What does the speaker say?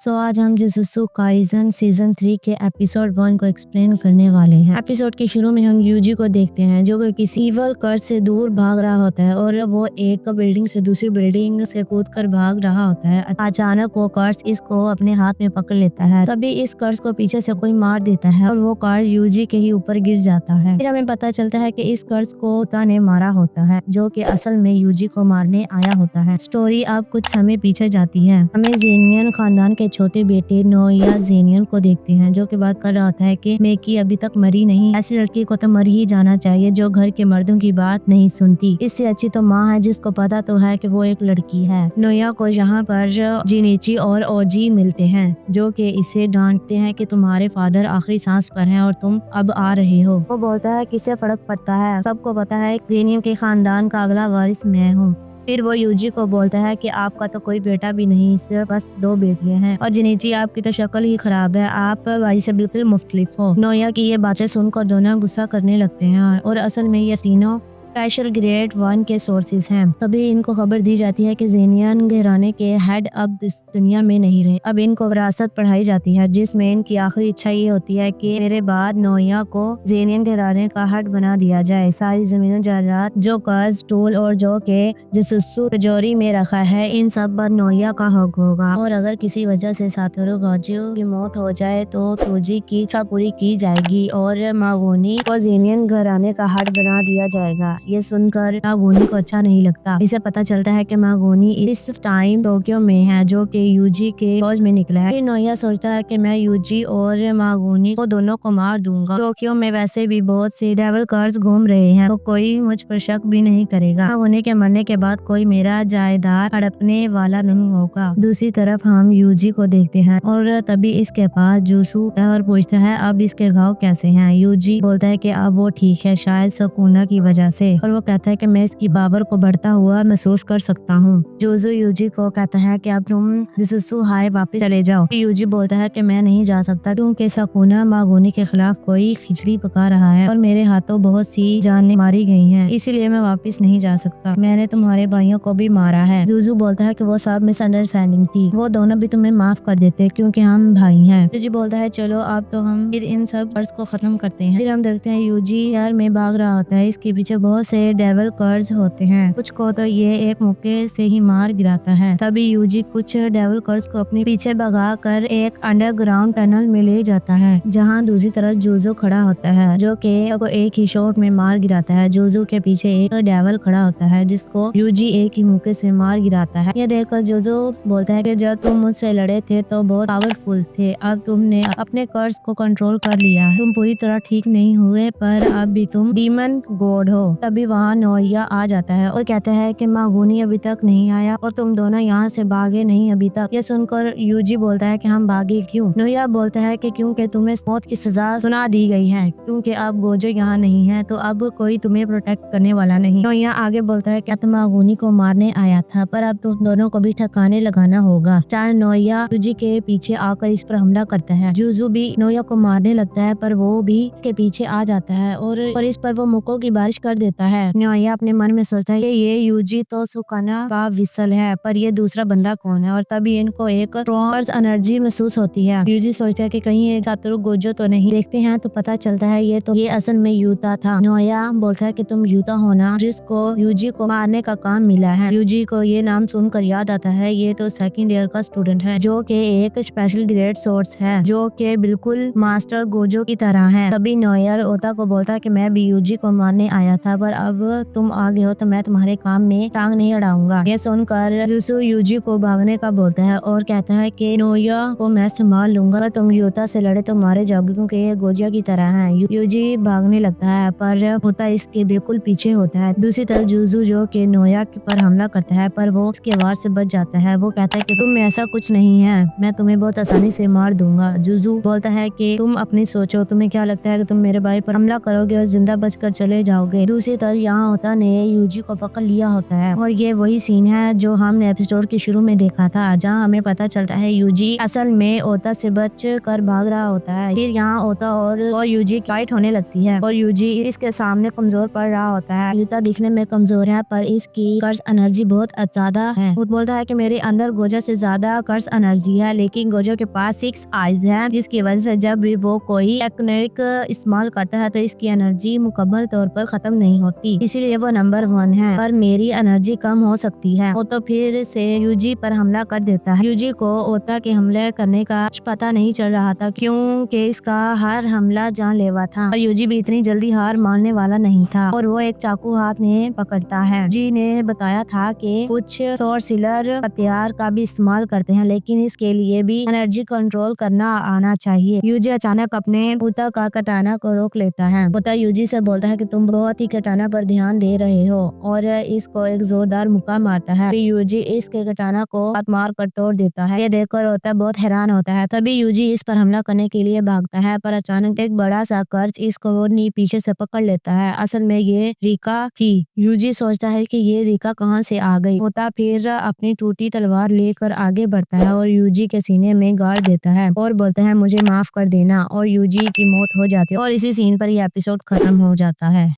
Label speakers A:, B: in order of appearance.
A: आज हम jujutsu Kaisen season 3 के एपिसोड 1 को एक्सप्लेन करने वाले हैं। एपिसोड के शुरू में हम यूजी को देखते हैं जो कि किसी इवल कर्स से दूर भाग रहा होता है और वो एक बिल्डिंग से दूसरी बिल्डिंग से कूदकर भाग रहा होता है। अचानक वो कर्स इसको अपने हाथ में पकड़ लेता है। तभी इस कर्स को पीछे से कोई मार देता है और वो कर्स यूजी के ही ऊपर गिर जाता है। फिर हमें पता चलता है कि इस कर्स को ओता ने मारा होता है जो कि असल में यूजी को मारने आया होता है। स्टोरी अब कुछ समय पीछे जाती है। हमें जेनियन खानदान के छोटे बेटे नोया जेनियन को देखते हैं जो कि बात कर रहा होता है कि मेकी अभी तक मरी नहीं, ऐसी लड़की को तो मर ही जाना चाहिए जो घर के मर्दों की बात नहीं सुनती। इससे अच्छी तो माँ है जिसको पता तो है कि वो एक लड़की है। नोया को यहाँ पर जिनिची और ओजी मिलते हैं जो कि इसे डांटते हैं कि तुम्हारे फादर आखिरी सांस पर हैं और तुम अब आ रहे हो। वो बोलता है किसे फर्क पड़ता है, सबको पता है जेनियन के खानदान का अगला वारिस मैं हूँ। फिर वो यूजी को बोलता है कि आपका तो कोई बेटा भी नहीं, सिर्फ बस 2 बेटियां हैं और जिनिची आपकी तो शक्ल ही खराब है, आप भाई से बिल्कुल मुख्तलिफ हो। नोया की ये बातें सुनकर दोनों गुस्सा करने लगते हैं और असल में ये तीनों स्पेशल ग्रेड 1 के सोर्सेज हैं। तभी इनको खबर दी जाती है कि जेनियन घराने के हेड अब इस दुनिया में नहीं रहे। अब इनको विरासत पढ़ाई जाती है जिसमें इनकी आखिरी इच्छा ये होती है कि मेरे बाद नोया को जेनियन घराने का हेड बना दिया जाए। सारी जमीन जायदाद जो कर्ज टूल और जो के जुजुत्सु तिजोरी में रखा है इन सब पर नोया का हक होगा और अगर किसी वजह से सातोरु गोजू की मौत हो जाए तो तोजी की इच्छा पूरी की जाएगी और मागोनी को जेनियन घराने का हेड बना दिया जाएगा। ये सुनकर मागोनी को अच्छा नहीं लगता। इसे पता चलता है कि मागोनी इस टाइम टोक्यो में है जो कि यूजी के फौज में निकला है। फिर नोया सोचता है कि मैं यूजी और मागोनी को दोनों को मार दूंगा। टोक्यो में वैसे भी बहुत से डेविल कर्स घूम रहे हैं तो कोई मुझ पर शक भी नहीं करेगा। मागोनी के मरने के बाद कोई मेरा जायदाद हड़पने वाला नहीं होगा। दूसरी तरफ हम यूजी को देखते हैं और तभी इसके पास जूसू और पूछता है अब इसके घाव कैसे हैं। यूजी बोलता है कि अब वो ठीक है, शायद सुकुना की वजह से, और वो कहता है कि मैं इसकी पावर को बढ़ता हुआ महसूस कर सकता हूँ। जोजो यूजी को कहता है कि अब तुम जुजुत्सु हाई वापस चले जाओ। यूजी बोलता है कि मैं नहीं जा सकता क्योंकि सुकुना मागोनी के खिलाफ कोई खिचड़ी पका रहा है और मेरे हाथों बहुत सी जानें मारी गई हैं, इसीलिए मैं वापस नहीं जा सकता। मैंने तुम्हारे भाइयों को भी मारा है। जुजू बोलता है कि वो सब मिसअंडरस्टैंडिंग थी, वो दोनों भी तुम्हें माफ कर देते क्योंकि हम भाई हैं। यूजी बोलता है चलो अब तो हम फिर इन सब कर्ज को खत्म करते हैं। फिर हम देखते हैं यूजी यार में भाग रहा होता है, इसके पीछे बहुत से डेविल कर्ज होते हैं, कुछ को तो ये एक मौके से ही मार गिराता है। तभी यूजी कुछ डेविल कर्ज को अपने पीछे भगा कर एक अंडरग्राउंड टनल में ले जाता है जहाँ दूसरी तरफ जोजो खड़ा होता है जो कि एक ही शॉट में मार गिराता है। जोजो के पीछे एक डेविल खड़ा होता है जिसको यूजी एक ही मौके से मार गिराता है। यह देखकर जोजो बोलता है कि जब तुम मुझसे लड़े थे तो बहुत पावरफुल थे, अब तुमने अपने कर्ज को कंट्रोल कर लिया, तुम पूरी तरह ठीक नहीं हुए पर अब भी तुम डीमन गॉड हो। तभी वहाँ नोया आ जाता है और कहता है कि मागोनी अभी तक नहीं आया और तुम दोनों यहाँ से भागे नहीं अभी तक। यह सुनकर यूजी बोलता है कि हम भागे क्यों। नोया बोलता है कि क्योंकि तुम्हें मौत की सजा सुना दी गई है, क्योंकि अब गोजो यहाँ नहीं है तो अब कोई तुम्हें प्रोटेक्ट करने वाला नहीं। नोया आगे बोलता है क्या तुम मागोनी को मारने आया था पर अब तुम दोनों को भी ठिकाने लगाना होगा। चार नोया यूजी के पीछे आकर इस पर हमला करता है। जुजू भी नोया को मारने लगता है पर वो भी इसके पीछे आ जाता है और इस पर वो मुक्कों की बारिश कर देता है। नोया अपने मन में सोचता है ये यूजी तो सुकाना का विसल है पर ये दूसरा बंदा कौन है, और तभी इनको एक स्ट्रॉन्ग एनर्जी महसूस होती है। यूजी सोचता है कि कहीं ये सातोरु गोजो तो नहीं। देखते हैं तो पता चलता है ये असल में यूता था। नोया बोलता है कि तुम यूता होना जिसको यूजी को मारने का काम मिला है। यूजी को ये नाम सुनकर याद आता है ये तो सेकंड ईयर का स्टूडेंट है जो कि एक स्पेशल ग्रेड सोर्स है जो कि बिल्कुल मास्टर गोजो की तरह है। तभी नोया ओता को बोलता है कि मैं भी यूजी को मारने आया था पर अब तुम आ गए हो तो मैं तुम्हारे काम में टांग नहीं अड़ाऊंगा। ये सुनकर जुसु यूजी को भागने का बोलता है और कहता है कि नोया को मैं संभाल लूंगा, अगर तुम यूता से लड़े तो मारे जाओगे क्योंकि ये गोजिया की तरह है। यूजी भागने लगता है पर होता इसके बिल्कुल पीछे होता है। दूसरी तरफ जुजू जो कि नोया पर हमला करता है पर वो उसके वार से बच जाता है। वो कहता है कि तुम ऐसा कुछ नहीं है, मैं तुम्हें बहुत आसानी से मार दूंगा। जुजू बोलता है कि तुम अपनी सोचो, तुम्हें क्या लगता है कि तुम मेरे भाई पर हमला करोगे और जिंदा बचकर चले जाओगे। दूसरी दूसरी तरफ यहाँ ओता ने यूजी को पकड़ लिया होता है और ये वही सीन है जो हमने एपिसोड के शुरू में देखा था, जहाँ हमें पता चलता है यूजी असल में ओता से बच कर भाग रहा होता है। फिर यहाँ ओता और यूजी की फाइट होने लगती है और यूजी इसके सामने कमजोर पड़ रहा होता है। यूता दिखने में कमजोर है पर इसकी कर्स एनर्जी बहुत ज्यादा है। वो बोलता है कि मेरे अंदर गोजा से ज्यादा कर्स एनर्जी है, लेकिन गोजा के पास 6 आईज है, जिसकी वजह से जब भी वो कोई टेक्निक इस्तेमाल करता है तो इसकी एनर्जी मुकम्मल तौर पर खत्म नहीं होती, इसीलिए वो नंबर 1 है। पर मेरी एनर्जी कम हो सकती है। वो तो फिर से यूजी पर हमला कर देता है। यूजी को ओता के हमले करने का पता नहीं चल रहा था, क्योंकि इसका हर हमला जानलेवा था और यूजी भी इतनी जल्दी हार मानने वाला नहीं था और वो एक चाकू हाथ में पकड़ता है। जी ने बताया था कि कुछ सोर्सिलर हथियार का भी इस्तेमाल करते हैं, लेकिन इसके लिए भी एनर्जी कंट्रोल करना आना चाहिए। यूजी अचानक अपने ओता का कटाना को रोक लेता है। ओता यूजी से बोलता है कि तुम बहुत ही कटाना पर ध्यान दे रहे हो और इसको एक जोरदार मुक्का मारता है। फिर यूजी इसके कटाना को हाथ मार कर तोड़ देता है। ये देखकर ओता बहुत हैरान होता है। तभी यूजी इस पर हमला करने के लिए भागता है, पर अचानक एक बड़ा सा कर्च इसको पीछे से पकड़ लेता है। असल में ये रिका थी। यूजी सोचता है कि ये रिका कहाँ से आ गई। ओता फिर अपनी टूटी तलवार लेकर आगे बढ़ता है और यूजी के सीने में गाड़ देता है और बोलता है मुझे माफ कर देना, और यूजी की मौत हो जाती है और इसी सीन पर यह एपिसोड खत्म हो जाता है।